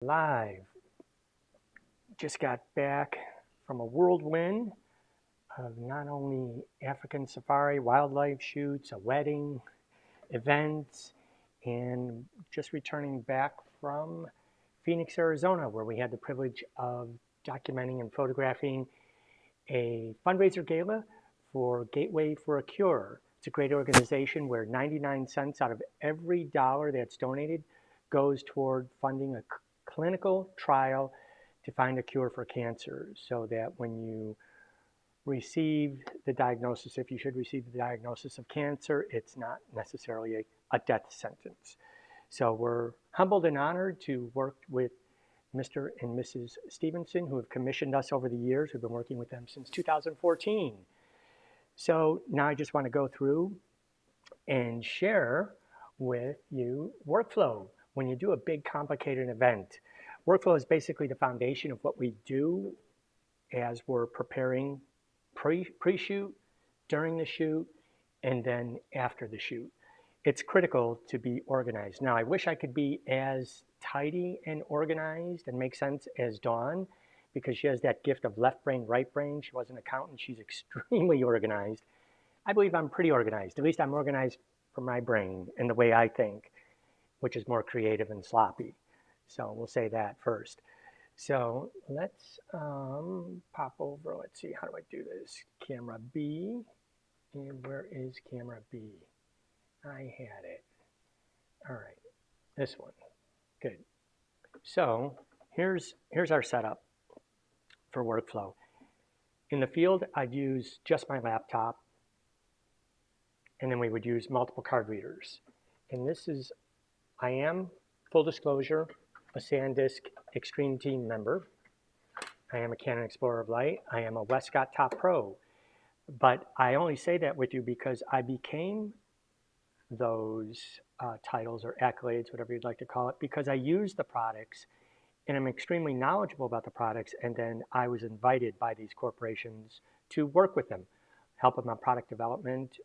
Live. Just got back from a whirlwind of not only African safari, wildlife shoots, a wedding, events, and just returning back from Phoenix, Arizona, where we had the privilege of documenting and photographing a fundraiser gala for Gateway for a Cure. It's a great organization where 99 cents out of every dollar that's donated goes toward funding a clinical trial to find a cure for cancer, so that when you receive the diagnosis, if you should receive the diagnosis of cancer, it's not necessarily a death sentence. So we're humbled and honored to work with Mr. and Mrs. Stevenson, who have commissioned us over the years. We've been working with them since 2014. So now I just want to go through and share with you workflow. When you do a big, complicated event, workflow is basically the foundation of what we do as we're preparing pre-shoot, during the shoot, and then after the shoot. It's critical to be organized. Now, I wish I could be as tidy and organized and make sense as Dawn, because she has that gift of left brain, right brain. She was an accountant. She's extremely organized. I believe I'm pretty organized. At least I'm organized for my brain and the way I think, which is more creative and sloppy. So we'll say that first. So let's pop over. Let's see, how do I do this? Camera B. And where is camera B? I had it. All right, this one. Good. So here's our setup for workflow. In the field, I'd use just my laptop, and then we would use multiple card readers. And this is, I am, full disclosure, a SanDisk Extreme Team member. I am a Canon Explorer of Light. I am a Westcott Top Pro. But I only say that with you because I became those titles or accolades, whatever you'd like to call it, because I use the products and I'm extremely knowledgeable about the products. And then I was invited by these corporations to work with them, help them on product development,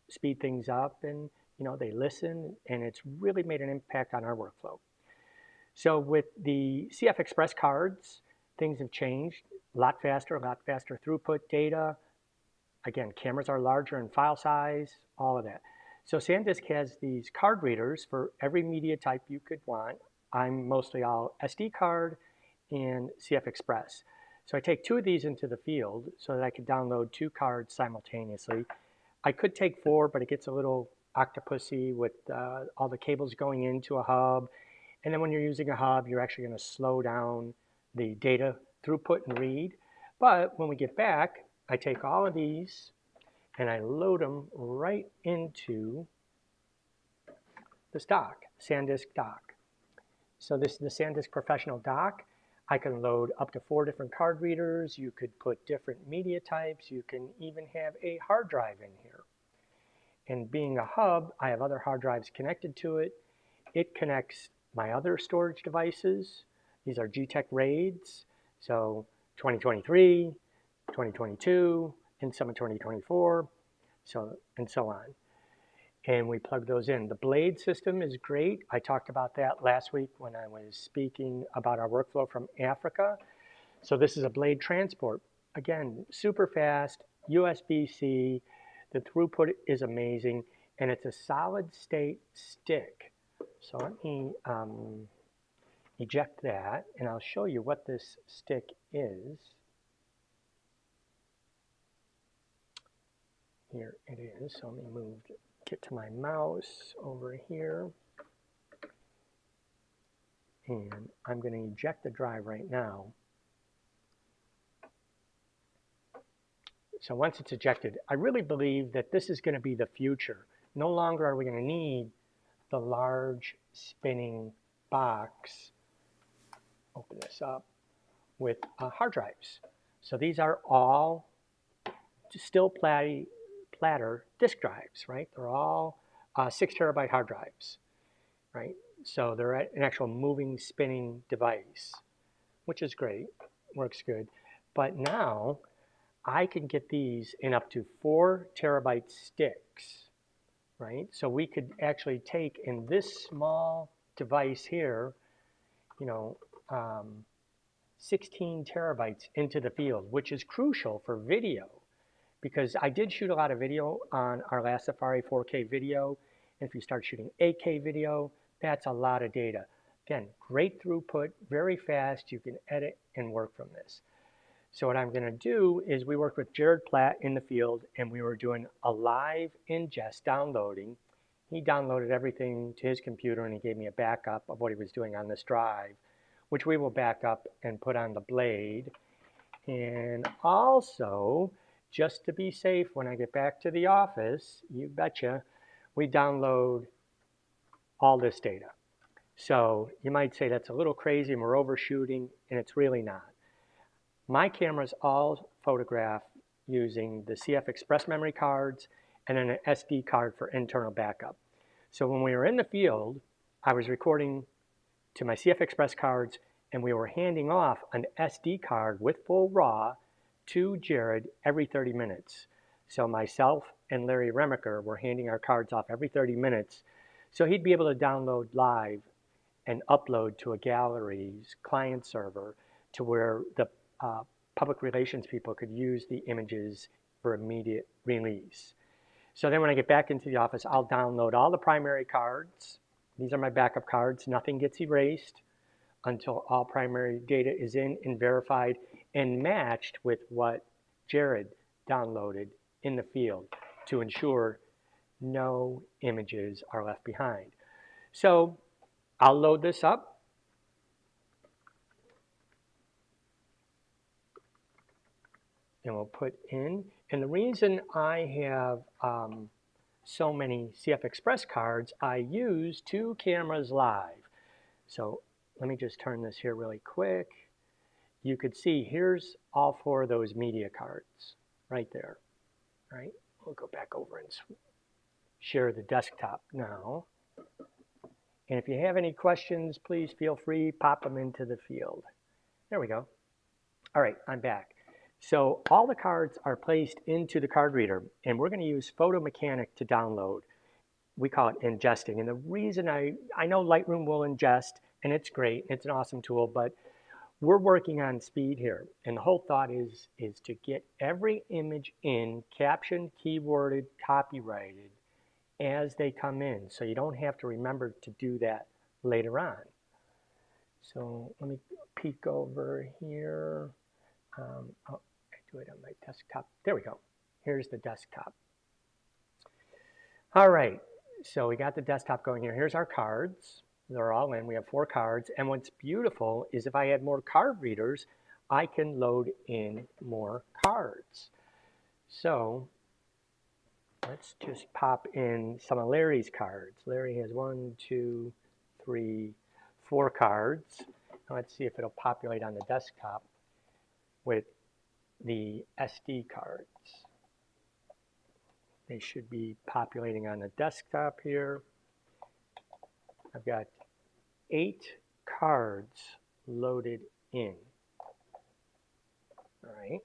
speed things up, and they listen, and it's really made an impact on our workflow. So with the CF Express cards, things have changed, a lot faster throughput data. Again, cameras are larger in file size, all of that. So SanDisk has these card readers for every media type you could want. I'm mostly all SD card and CF Express. So I take two of these into the field so that I could download two cards simultaneously. I could take four, but it gets a little octopusy with all the cables going into a hub. And then when you're using a hub, you're actually going to slow down the data throughput and read. But when we get back, I take all of these and I load them right into this dock, SanDisk dock. So this is the SanDisk Professional dock. I can load up to 4 different card readers. You could put different media types. You can even have a hard drive in here. And being a hub, I have other hard drives connected to it. It connects my other storage devices. These are G-Tech RAIDs. So 2023, 2022, and some in 2024, and so on. And we plug those in. The Blade system is great. I talked about that last week when I was speaking about our workflow from Africa. So this is a Blade transport. Again, super fast, USB-C. The throughput is amazing, and it's a solid state stick. So let me eject that, and I'll show you what this stick is. Here it is. So let me get to my mouse over here. And I'm going to eject the drive right now. So once it's ejected, I really believe that this is going to be the future. No longer are we going to need the large spinning box, open this up, with hard drives. So these are all still platter disk drives, right? They're all 6 terabyte hard drives, right? So they're an actual moving, spinning device, which is great, works good. But now I can get these in up to 4 terabyte sticks, right? So we could actually take in this small device here, 16 terabytes into the field, which is crucial for video because I did shoot a lot of video on our last Safari 4K video. And if you start shooting 8K video, that's a lot of data. Again, great throughput, very fast. You can edit and work from this. So what I'm going to do is we worked with Jared Platt in the field, and we were doing a live ingest downloading. He downloaded everything to his computer, and he gave me a backup of what he was doing on this drive, which we will back up and put on the blade. And also, just to be safe, when I get back to the office, you betcha, we download all this data. So you might say that's a little crazy and we're overshooting, and it's really not. My cameras all photograph using the CF Express memory cards and then an SD card for internal backup. So when we were in the field, I was recording to my CF Express cards, and we were handing off an SD card with full RAW to Jared every 30 minutes. So myself and Larry Remaker were handing our cards off every 30 minutes. So he'd be able to download live and upload to a gallery's client server to where the public relations people could use the images for immediate release. So then when I get back into the office, I'll download all the primary cards. These are my backup cards. Nothing gets erased until all primary data is in and verified and matched with what Jared downloaded in the field to ensure no images are left behind. So I'll load this up. And we'll put in, and the reason I have so many CF Express cards, I use 2 cameras live. So let me just turn this here really quick. You could see here's all 4 of those media cards right there, right? We'll go back over and share the desktop now. And if you have any questions, please feel free, pop them into the field. There we go. All right, I'm back. So all the cards are placed into the card reader, and we're going to use Photo Mechanic to download. We call it ingesting. And the reason I know Lightroom will ingest, and it's great, it's an awesome tool, but we're working on speed here. And the whole thought is to get every image in, captioned, keyworded, copyrighted as they come in. So you don't have to remember to do that later on. So let me peek over here. I'll do it on my desktop. There we go. Here's the desktop. All right, so we got the desktop going here. Here's our cards. They're all in. We have 4 cards. And what's beautiful is if I add more card readers, I can load in more cards. So let's just pop in some of Larry's cards. Larry has 1, 2, 3, 4 cards. Now let's see if it'll populate on the desktop with the SD cards. They should be populating on the desktop here. I've got 8 cards loaded in. All right.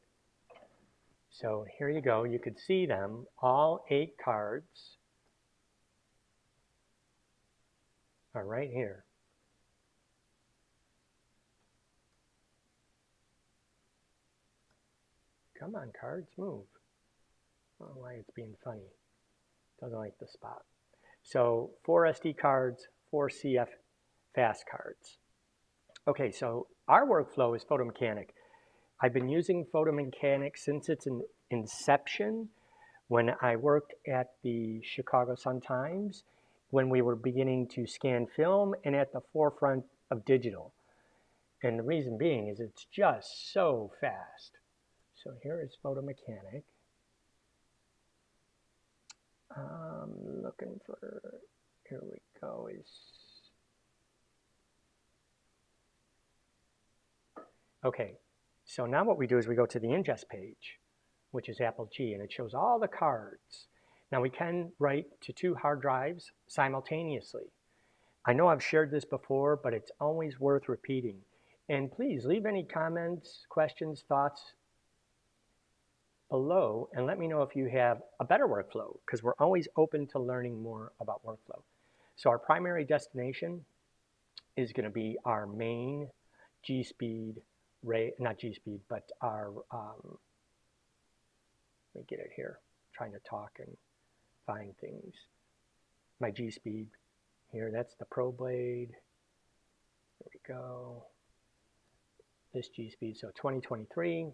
So here you go. You could see them, all 8 cards are right here. Come on, cards, move. I don't know why it's being funny. Doesn't like the spot. So 4 SD cards, 4 CF fast cards. Okay, so our workflow is Photo Mechanic. I've been using Photo Mechanic since its inception when I worked at the Chicago Sun-Times, when we were beginning to scan film and at the forefront of digital. And the reason being is it's just so fast. So here is Photo Mechanic. Looking for, here we go, okay, so now what we do is we go to the ingest page, which is Apple G, and it shows all the cards. Now we can write to 2 hard drives simultaneously. I know I've shared this before, but it's always worth repeating. And please leave any comments, questions, thoughts below, and let me know if you have a better workflow, because we're always open to learning more about workflow. So our primary destination is going to be our main G-speed ray, not G-speed, but our, let me get it here, I'm trying to talk and find things. My G-speed here, that's the Pro Blade. There we go. This G-speed, so 2023.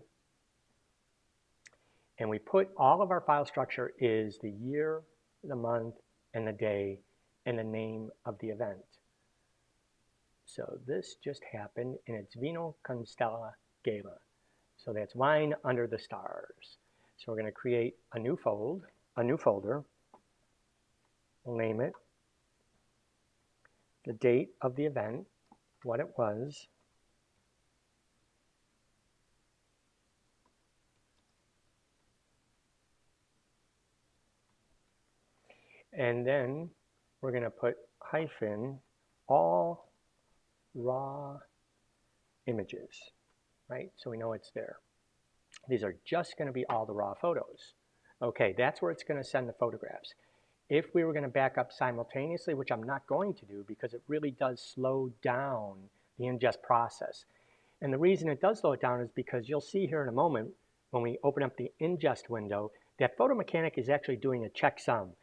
And we put all of our file structure is the year, the month, and the day, and the name of the event. So this just happened, and it's Vino con Stella Gala. So that's wine under the stars. So we're going to create a new folder. We'll name it the date of the event, what it was, and then we're going to put hyphen all raw images, right? So we know it's there. These are just going to be all the raw photos. Okay, that's where it's going to send the photographs. If we were going to back up simultaneously, which I'm not going to do because it really does slow down the ingest process. And the reason it does slow it down is because you'll see here in a moment when we open up the ingest window that Photo Mechanic is actually doing a checksum.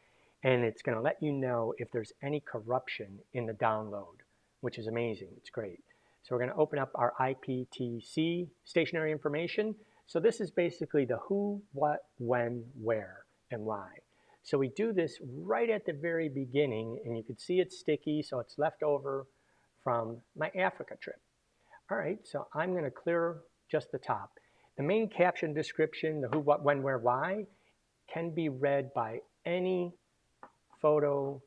And it's going to let you know if there's any corruption in the download, which is amazing. It's great. So we're going to open up our IPTC stationary information. So this is basically the who, what, when, where, and why. So we do this right at the very beginning, and you can see it's sticky, so it's left over from my Africa trip. All right, so I'm going to clear just the top. The main caption description, the who, what, when, where, why, can be read by any photo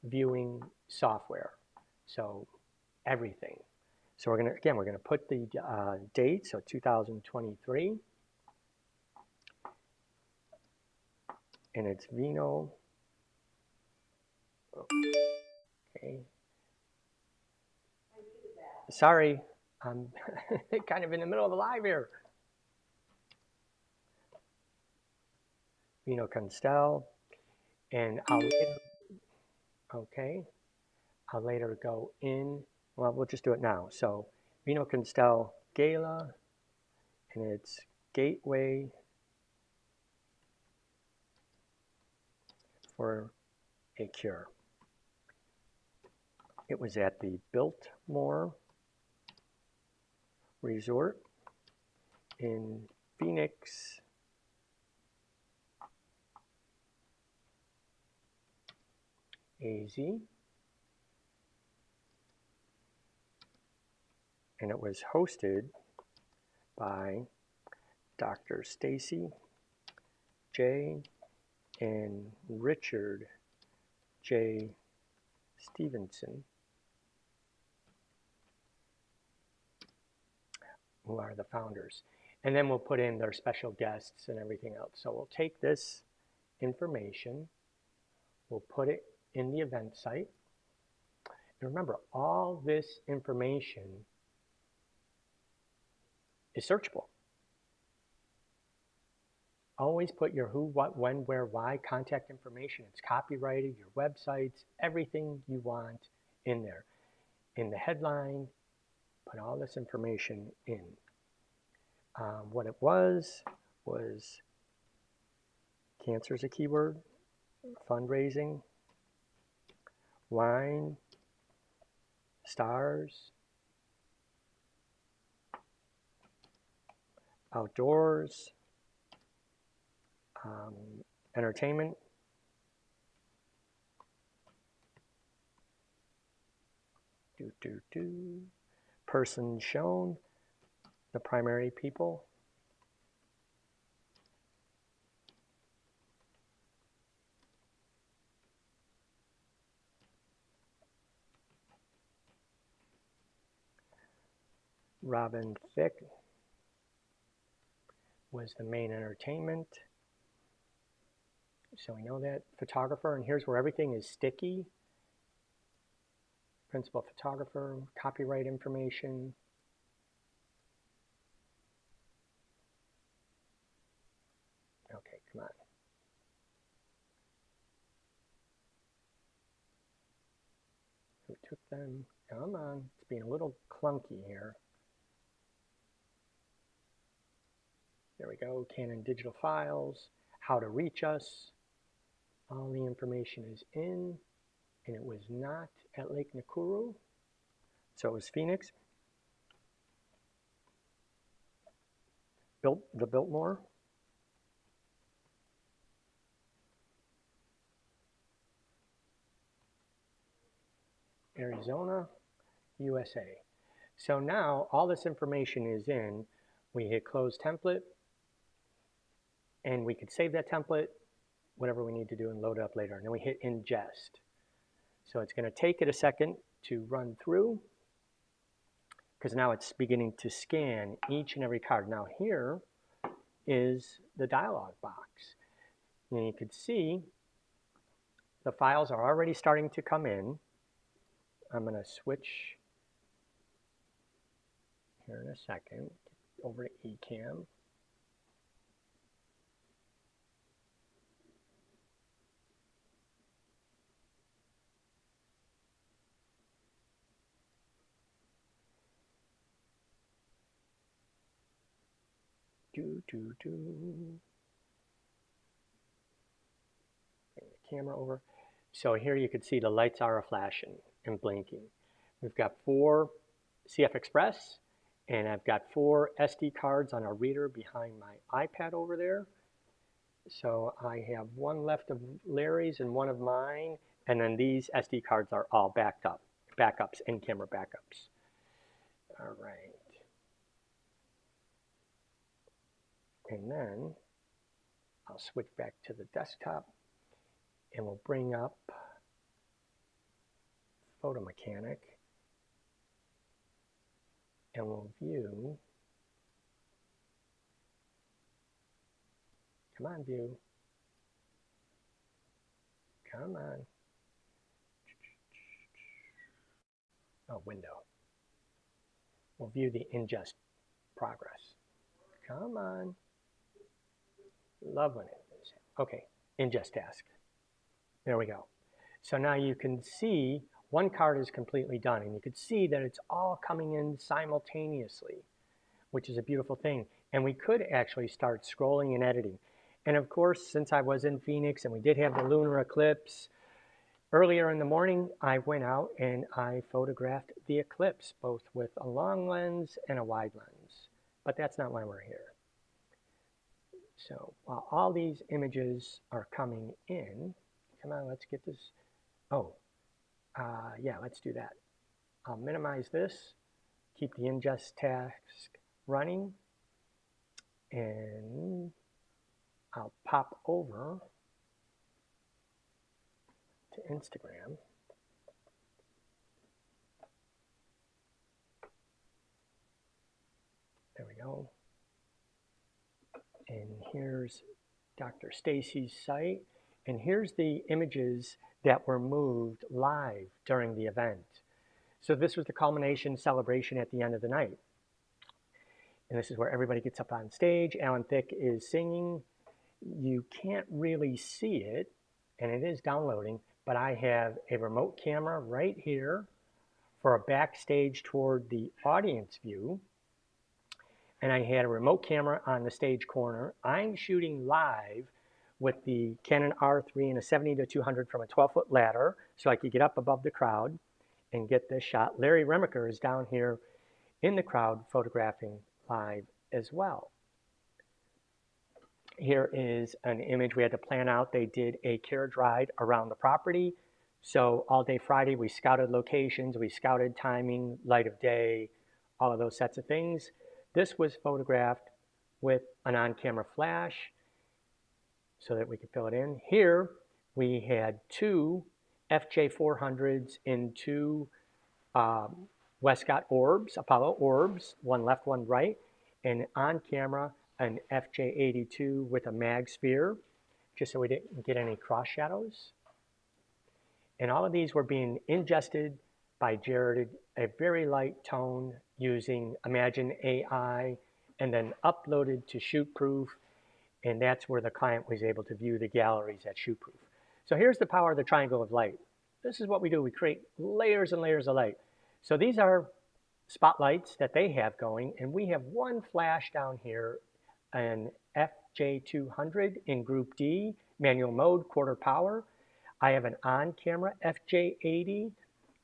viewing software. So everything. So we're going to put the date, so 2023. And it's Vino. Okay. Sorry, I'm kind of in the middle of a live here. Vino Constel. And I'll later go in, well, we'll just do it now. So Vino Constel Gala, and it's Gateway for a Cure. It was at the Biltmore Resort in Phoenix, AZ, and it was hosted by Dr. Stacy J. and Richard J. Stevenson, who are the founders. And then we'll put in their special guests and everything else. So we'll take this information, we'll put it in the event site. And remember, all this information is searchable. Always put your who, what, when, where, why contact information. It's copyrighted, your websites, everything you want in there. In the headline, put all this information in. What it was cancer is a keyword, fundraising, wine, stars, outdoors, entertainment, person shown, the primary people, Robin Thicke was the main entertainment. So we know that. Photographer, and here's where everything is sticky. Principal photographer, copyright information. Okay, come on. Who took them? Come on, it's being a little clunky here. go, Canon digital files, how to reach us. All the information is in, and it was not at Lake Nakuru, so it was Phoenix. The Biltmore. Arizona, USA. So now all this information is in. We hit close template, and we could save that template, whatever we need to do, and load it up later. And then we hit ingest. So it's going to take it a second to run through, because now it's beginning to scan each and every card. Now here is the dialog box. And you can see the files are already starting to come in. I'm going to switch here in a second over to eCam. Bring the camera over. So here you can see the lights are flashing and blinking. We've got 4 CF Express, and I've got 4 SD cards on a reader behind my iPad over there. So I have 1 left of Larry's and 1 of mine, and then these SD cards are all backups, in-camera backups. All right. And then I'll switch back to the desktop, and we'll bring up Photo Mechanic, and we'll view. Come on, view. Come on. Oh, window. We'll view the ingest progress. Come on. Love when it is. Okay, ingest task. There we go. So now you can see 1 card is completely done, and you can see that it's all coming in simultaneously, which is a beautiful thing. And we could actually start scrolling and editing. And of course, since I was in Phoenix and we did have the lunar eclipse, earlier in the morning, I went out and I photographed the eclipse, both with a long lens and a wide lens. But that's not why we're here. So while all these images are coming in, come on, let's get this. Oh, yeah, let's do that. I'll minimize this, keep the ingest task running, and I'll pop over to Instagram. There we go. And here's Dr. Stacy's site. And here's the images that were moved live during the event. So this was the culmination celebration at the end of the night. And this is where everybody gets up on stage. Alan Thicke is singing. You can't really see it, and it is downloading, but I have a remote camera right here for a backstage toward the audience view. And I had a remote camera on the stage corner. I'm shooting live with the Canon R3 and a 70-200 from a 12-foot ladder, so I could get up above the crowd and get this shot. Larry Remiker is down here in the crowd photographing live as well. Here is an image we had to plan out. They did a carriage ride around the property. So all day Friday, we scouted locations, we scouted timing, light of day, all of those sets of things. This was photographed with an on-camera flash so that we could fill it in. Here, we had 2 FJ400s in 2 Westcott orbs, Apollo orbs, 1 left, 1 right, and on camera, an FJ82 with a mag sphere, just so we didn't get any cross shadows. And all of these were being ingested by Jared, a very light tone using Imagine AI, and then uploaded to Shootproof, and that's where the client was able to view the galleries at Shootproof. So here's the power of the triangle of light. This is what we do. We create layers and layers of light. So these are spotlights that they have going, and we have 1 flash down here an FJ200 in Group D, manual mode, quarter power. I have an on-camera FJ80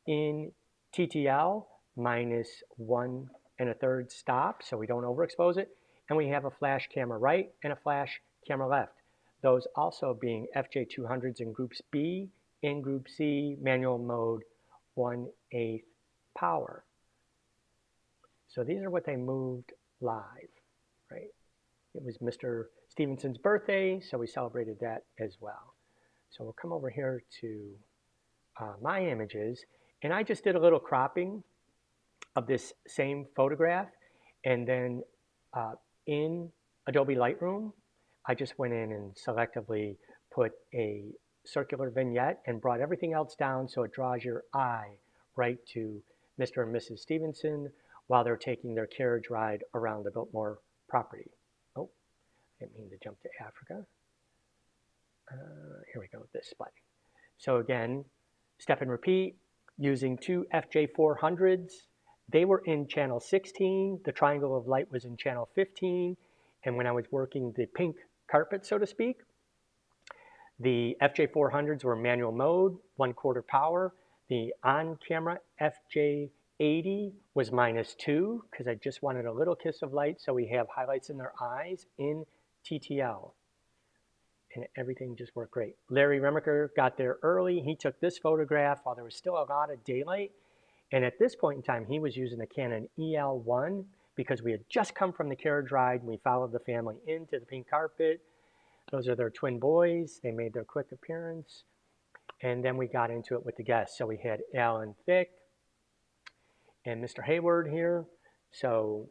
in TTL, minus 1 1/3 stop, so we don't overexpose it. And we have a flash camera right and a flash camera left. Those also being FJ200s in Groups B, in Group C, manual mode, 1/8 power. So these are what they moved live, right? It was Mr. Stevenson's birthday, so we celebrated that as well. So we'll come over here to my images, and I just did a little cropping of this same photograph, and then in Adobe Lightroom, I just went in and selectively put a circular vignette and brought everything else down so it draws your eye right to Mr. and Mrs. Stevenson while they're taking their carriage ride around the Biltmore property. Oh, I didn't mean to jump to Africa. Here we go, this spot. So again, step and repeat using two FJ400s. They were in channel 16. The triangle of light was in channel 15. And when I was working the pink carpet, so to speak, the FJ400s were manual mode, 1/4 power. The on-camera FJ80 was -2 because I just wanted a little kiss of light so we have highlights in their eyes in TTL. And everything just worked great. Larry Remaker got there early. He took this photograph while there was still a lot of daylight. And at this point in time, he was using a Canon EL1 because we had just come from the carriage ride. And we followed the family into the pink carpet. Those are their twin boys. They made their quick appearance. And then we got into it with the guests. So we had Alan Thicke and Mr. Hayward here. So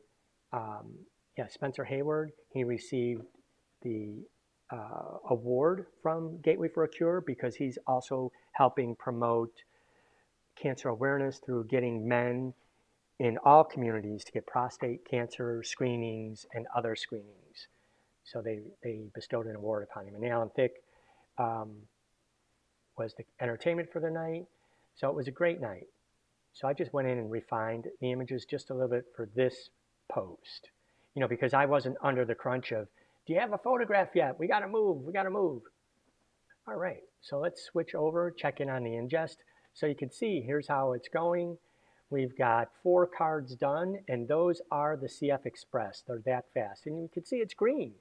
yeah, Spencer Hayward, he received the award from Gateway for a Cure because he's also helping promote cancer awareness through getting men in all communities to get prostate cancer screenings and other screenings. So they bestowed an award upon him. And Alan Thicke was the entertainment for the night. So it was a great night. So I just went in and refined the images just a little bit for this post, you know, because I wasn't under the crunch of, do you have a photograph yet? We got to move. We got to move. All right. So let's switch over, check in on the ingest. So you can see here's how it's going. We've got 4 cards done, and those are the CF Express. They're that fast. And you can see it's green.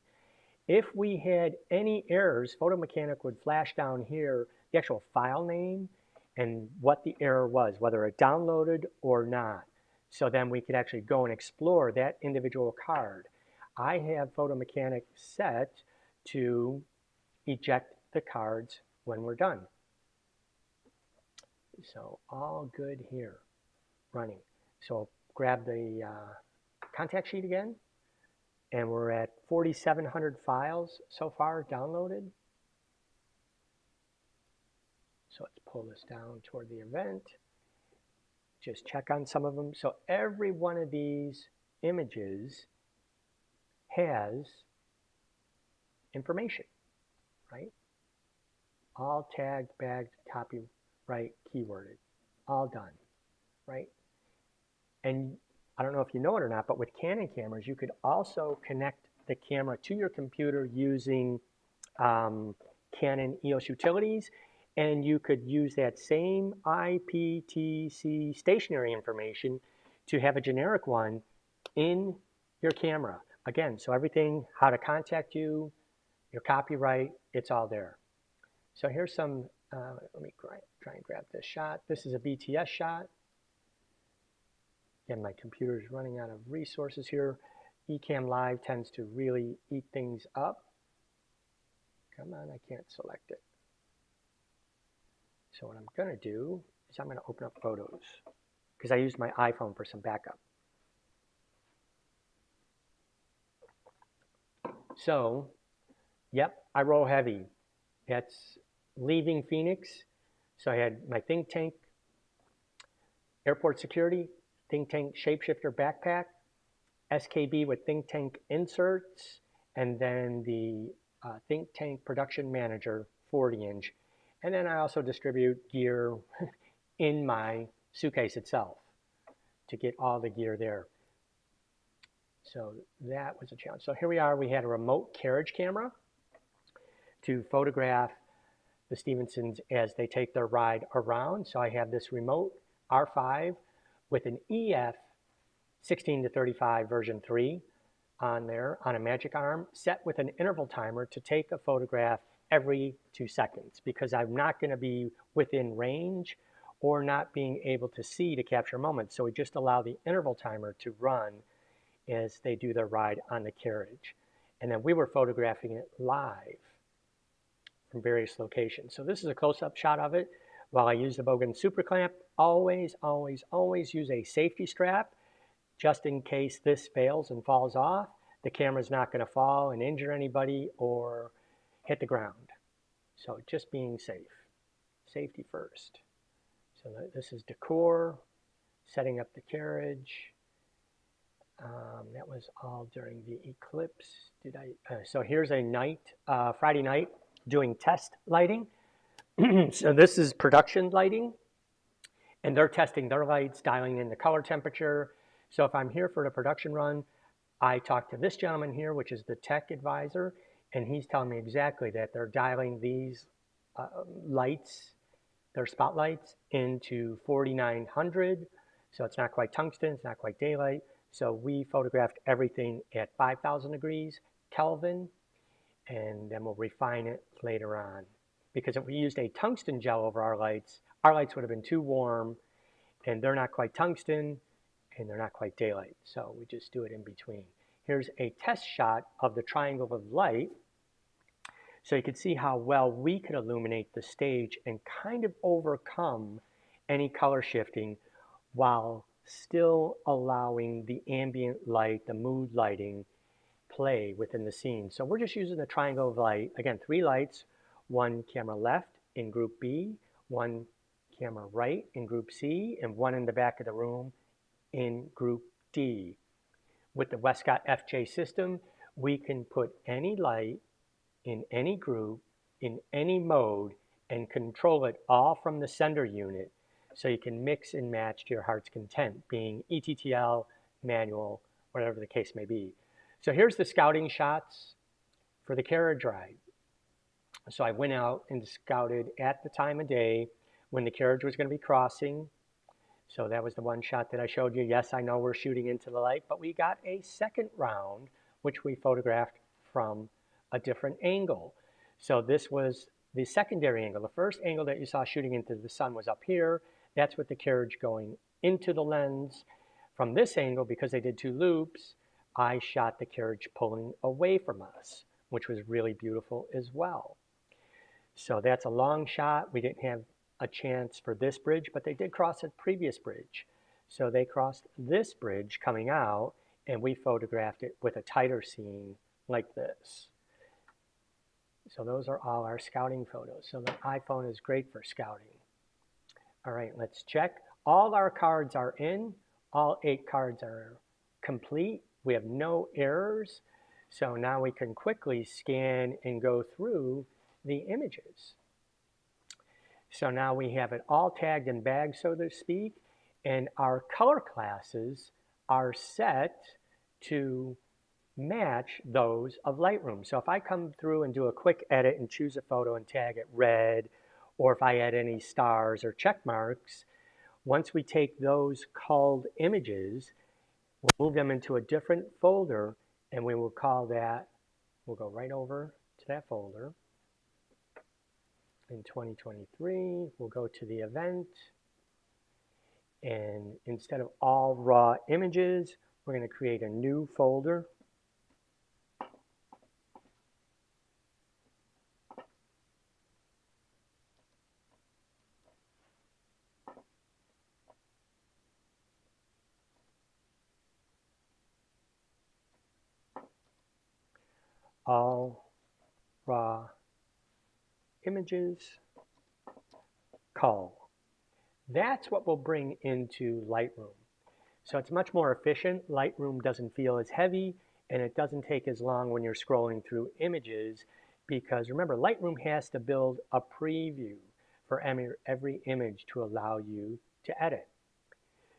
If we had any errors, Photo Mechanic would flash down here the actual file name and what the error was, whether it downloaded or not. So then we could actually go and explore that individual card. I have Photo Mechanic set to eject the cards when we're done. So all good here, running. So grab the contact sheet again, and we're at 4,700 files so far downloaded. So let's pull this down toward the event. Just check on some of them. So every one of these images has information, right? All tagged, bagged, copyright, keyworded, all done, right? And I don't know if you know it or not, but with Canon cameras, you could also connect the camera to your computer using Canon EOS Utilities, and you could use that same IPTC stationary information to have a generic one in your camera. Again, so everything, how to contact you, your copyright, it's all there. So here's some, let me try and grab this shot. This is a BTS shot. Again, my computer is running out of resources here. Ecamm Live tends to really eat things up. Come on, I can't select it. So what I'm going to do is I'm going to open up Photos because I used my iPhone for some backup. So, yep, I roll heavy. That's leaving Phoenix. So I had my think tank, airport security, think tank shapeshifter backpack, SKB with think tank inserts, and then the think tank production manager 40-inch. And then I also distribute gear in my suitcase itself to get all the gear there. So that was a challenge. So here we are. We had a remote carriage camera to photograph the Stevensons as they take their ride around. So I have this remote R5 with an EF 16 to 35 version 3 on there on a magic arm set with an interval timer to take a photograph every 2 seconds because I'm not going to be within range or not being able to see to capture moments. So we just allow the interval timer to run as they do their ride on the carriage. And then we were photographing it live from various locations. So this is a close-up shot of it. While I use the Bogan super clamp, always, always, always use a safety strap just in case this fails and falls off. The camera's not going to fall and injure anybody or hit the ground. So just being safe. Safety first. So this is decor, setting up the carriage. That was all during the eclipse. So here's a night, Friday night, doing test lighting. So this is production lighting, and they're testing their lights, dialing in the color temperature. So if I'm here for the production run, I talk to this gentleman here, which is the tech advisor, and he's telling me exactly that they're dialing these lights, their spotlights, into 4900. So it's not quite tungsten, it's not quite daylight. So we photographed everything at 5,000 degrees Kelvin, and then we'll refine it later on. Because if we used a tungsten gel over our lights would have been too warm, and they're not quite tungsten, and they're not quite daylight. So we just do it in between. Here's a test shot of the triangle of light. So you can see how well we could illuminate the stage and kind of overcome any color shifting while still allowing the ambient light, the mood lighting, play within the scene. So we're just using the triangle of light. Again, 3 lights, 1 camera left in group B, 1 camera right in group C, and 1 in the back of the room in group D. With the Westcott FJ system, we can put any light in any group, in any mode, and control it all from the sender unit. So you can mix and match to your heart's content, being ETTL, manual, whatever the case may be. So here's the scouting shots for the carriage ride. So I went out and scouted at the time of day when the carriage was going to be crossing. So that was the one shot that I showed you. Yes, I know we're shooting into the light, but we got a second round, which we photographed from a different angle. So this was the secondary angle. The first angle that you saw shooting into the sun was up here. That's with the carriage going into the lens. From this angle, because they did 2 loops, I shot the carriage pulling away from us, which was really beautiful as well. So that's a long shot. We didn't have a chance for this bridge, but they did cross a previous bridge. So they crossed this bridge coming out, and we photographed it with a tighter scene like this. So those are all our scouting photos. So the iPhone is great for scouting. All right, let's check. All our cards are in. All 8 cards are complete. We have no errors. So now we can quickly scan and go through the images. So now we have it all tagged and bagged, so to speak, and our color classes are set to match those of Lightroom. So if I come through and do a quick edit and choose a photo and tag it red, or if I add any stars or check marks, once we take those culled images, we'll move them into a different folder, and we will call that, we'll go right over to that folder. In 2023, we'll go to the event, and instead of all raw images, we're going to create a new folder. All raw images, cull. That's what we'll bring into Lightroom. So it's much more efficient. Lightroom doesn't feel as heavy, and it doesn't take as long when you're scrolling through images, because remember, Lightroom has to build a preview for every image to allow you to edit.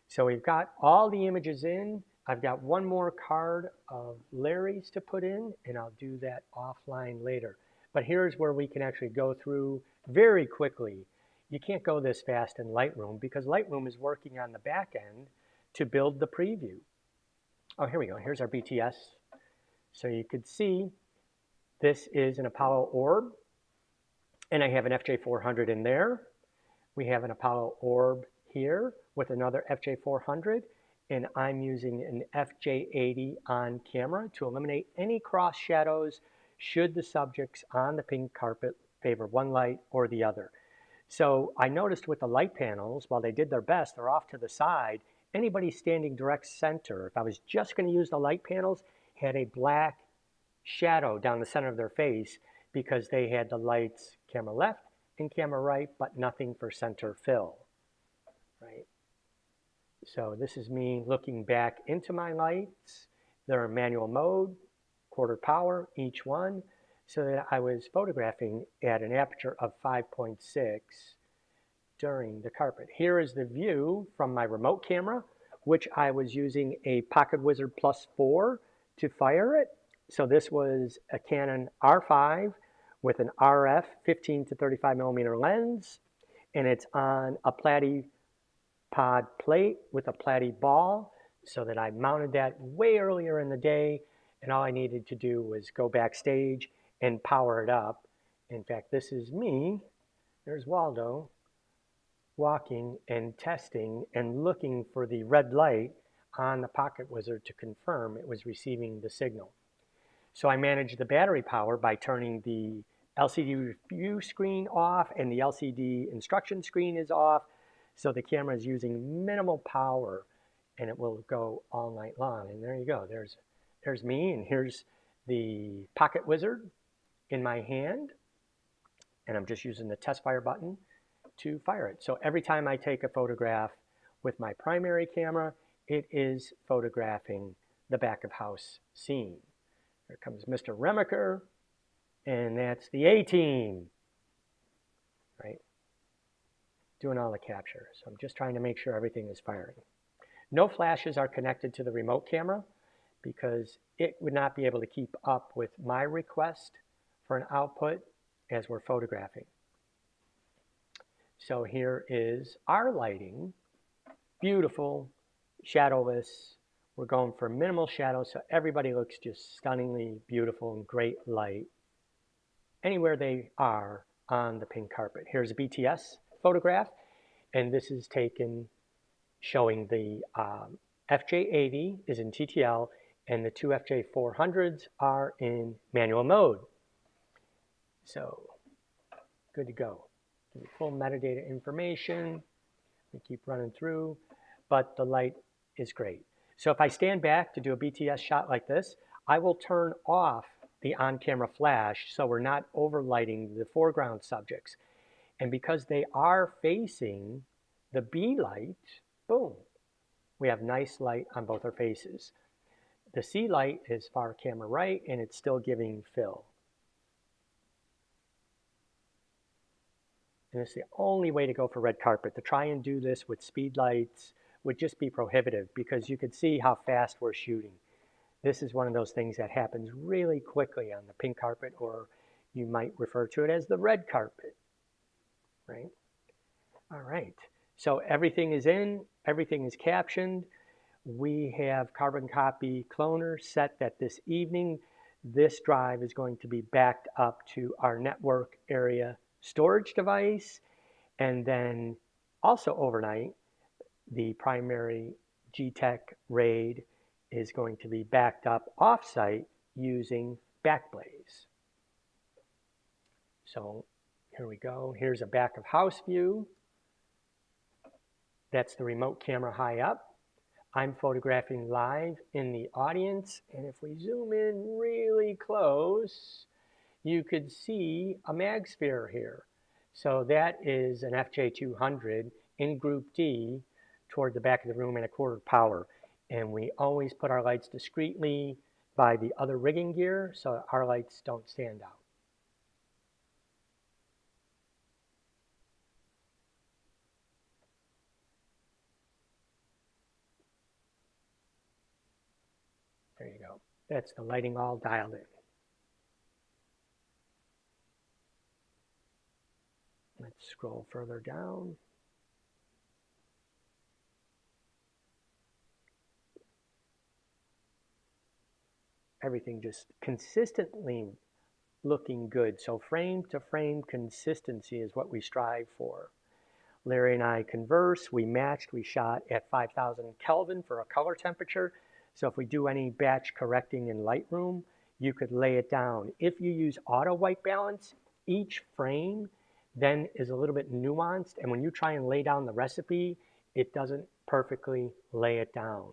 So we've got all the images in. I've got one more card of Larry's to put in, and I'll do that offline later. But here's where we can actually go through very quickly. You can't go this fast in Lightroom because Lightroom is working on the back end to build the preview. Oh, here we go. Here's our BTS. So you could see this is an Apollo orb, and I have an FJ400 in there. We have an Apollo orb here with another FJ400, and I'm using an FJ80 on camera to eliminate any cross shadows should the subjects on the pink carpet favor one light or the other. So I noticed with the light panels, while they did their best, they're off to the side. Anybody standing direct center, if I was just going to use the light panels, had a black shadow down the center of their face because they had the lights camera left and camera right, but nothing for center fill, right? So this is me looking back into my lights. They're in manual mode, quarter power, each one, so that I was photographing at an aperture of 5.6 during the carpet. Here is the view from my remote camera, which I was using a Pocket Wizard Plus 4 to fire it. So this was a Canon R5 with an RF 15 to 35 millimeter lens, and it's on a platy pod plate with a platy ball, so that I mounted that way earlier in the day, and all I needed to do was go backstage and power it up. In fact, this is me, there's Waldo, walking and testing and looking for the red light on the Pocket Wizard to confirm it was receiving the signal. So I managed the battery power by turning the LCD review screen off, and the LCD instruction screen is off, so the camera is using minimal power, and it will go all night long. And there you go. There's me, and here's the Pocket Wizard in my hand, and I'm just using the test fire button to fire it. So every time I take a photograph with my primary camera, it is photographing the back of house scene. Here comes Mr. Remaker, and that's the A-team, right? Doing all the capture. So I'm just trying to make sure everything is firing. No flashes are connected to the remote camera because it would not be able to keep up with my request for an output as we're photographing. So here is our lighting. Beautiful, shadowless. We're going for minimal shadow, so everybody looks just stunningly beautiful and great light anywhere they are on the pink carpet. Here's a BTS photograph, and this is taken showing the FJ80 is in TTL, and the two FJ400s are in manual mode. So, good to go. Give you full metadata information. We keep running through, but the light is great. So if I stand back to do a BTS shot like this, I will turn off the on-camera flash so we're not overlighting the foreground subjects. And because they are facing the B light, boom, we have nice light on both our faces. The C light is far camera right, and it's still giving fill. And it's the only way to go for red carpet. To try and do this with speed lights would just be prohibitive because you could see how fast we're shooting. This is one of those things that happens really quickly on the pink carpet, or you might refer to it as the red carpet, right? All right, so everything is in, everything is captioned. We have carbon copy cloner set that this evening, this drive is going to be backed up to our network area storage device, and then also overnight, the primary GTech RAID is going to be backed up off-site using Backblaze. So here we go. Here's a back of house view. That's the remote camera high up. I'm photographing live in the audience, and if we zoom in really close, you could see a mag sphere here. So that is an FJ200 in Group D toward the back of the room at a quarter power. And we always put our lights discreetly by the other rigging gear so our lights don't stand out. That's the lighting all dialed in. Let's scroll further down. Everything just consistently looking good. So frame to frame consistency is what we strive for. Larry and I converse, we matched, we shot at 5,000 Kelvin for a color temperature. So if we do any batch correcting in Lightroom, you could lay it down. If you use auto white balance, each frame then is a little bit nuanced, and when you try and lay down the recipe, it doesn't perfectly lay it down.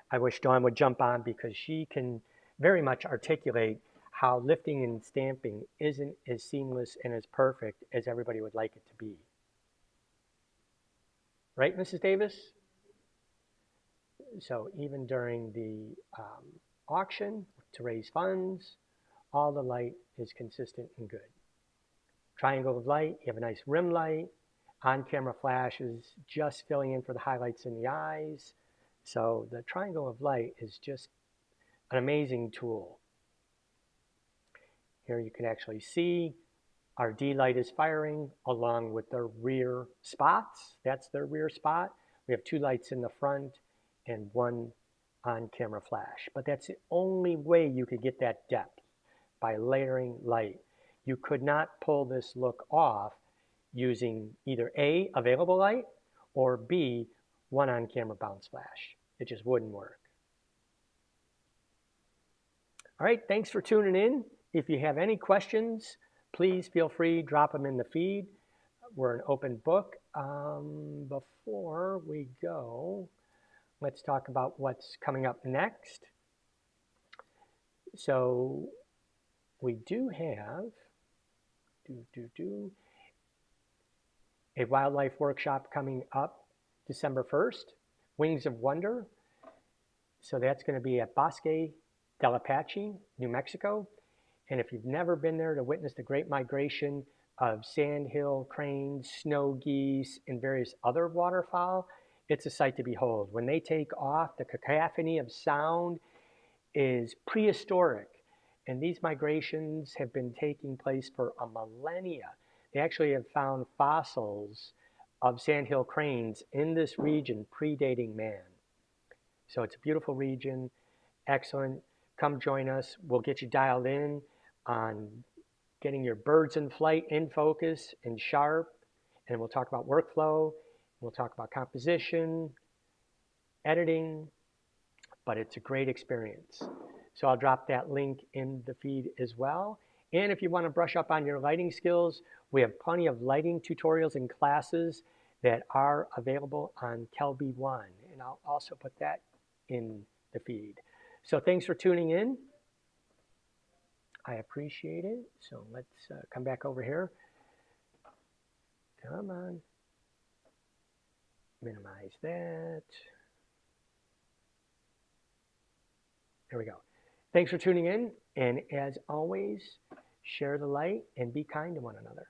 I wish Dawn would jump on because she can very much articulate how lifting and stamping isn't as seamless and as perfect as everybody would like it to be. Right, Mrs. Davis? So even during the auction to raise funds, all the light is consistent and good. Triangle of light, you have a nice rim light. On-camera flash is just filling in for the highlights in the eyes. So the triangle of light is just an amazing tool. Here you can actually see our D light is firing along with the rear spots. That's their rear spot. We have two lights in the front and one on-camera flash. But that's the only way you could get that depth, by layering light. You could not pull this look off using either A, available light, or B, one on-camera bounce flash. It just wouldn't work. All right, thanks for tuning in. If you have any questions, please feel free, drop them in the feed. We're an open book. Before we go, let's talk about what's coming up next. So we do have a wildlife workshop coming up December 1st, Wings of Wonder. So that's going to be at Bosque del Apache, New Mexico. And if you've never been there to witness the great migration of sandhill cranes, snow geese, and various other waterfowl, it's a sight to behold. When they take off, the cacophony of sound is prehistoric. And these migrations have been taking place for a millennia. They actually have found fossils of sandhill cranes in this region predating man. So it's a beautiful region, excellent. Come join us. We'll get you dialed in on getting your birds in flight in focus and sharp. And we'll talk about workflow. We'll talk about composition, editing, but it's a great experience. So I'll drop that link in the feed as well. And if you want to brush up on your lighting skills, we have plenty of lighting tutorials and classes that are available on Kelby One. And I'll also put that in the feed. So thanks for tuning in. I appreciate it. So let's come back over here. Come on. Minimize that. There we go. Thanks for tuning in. And as always, share the light and be kind to one another.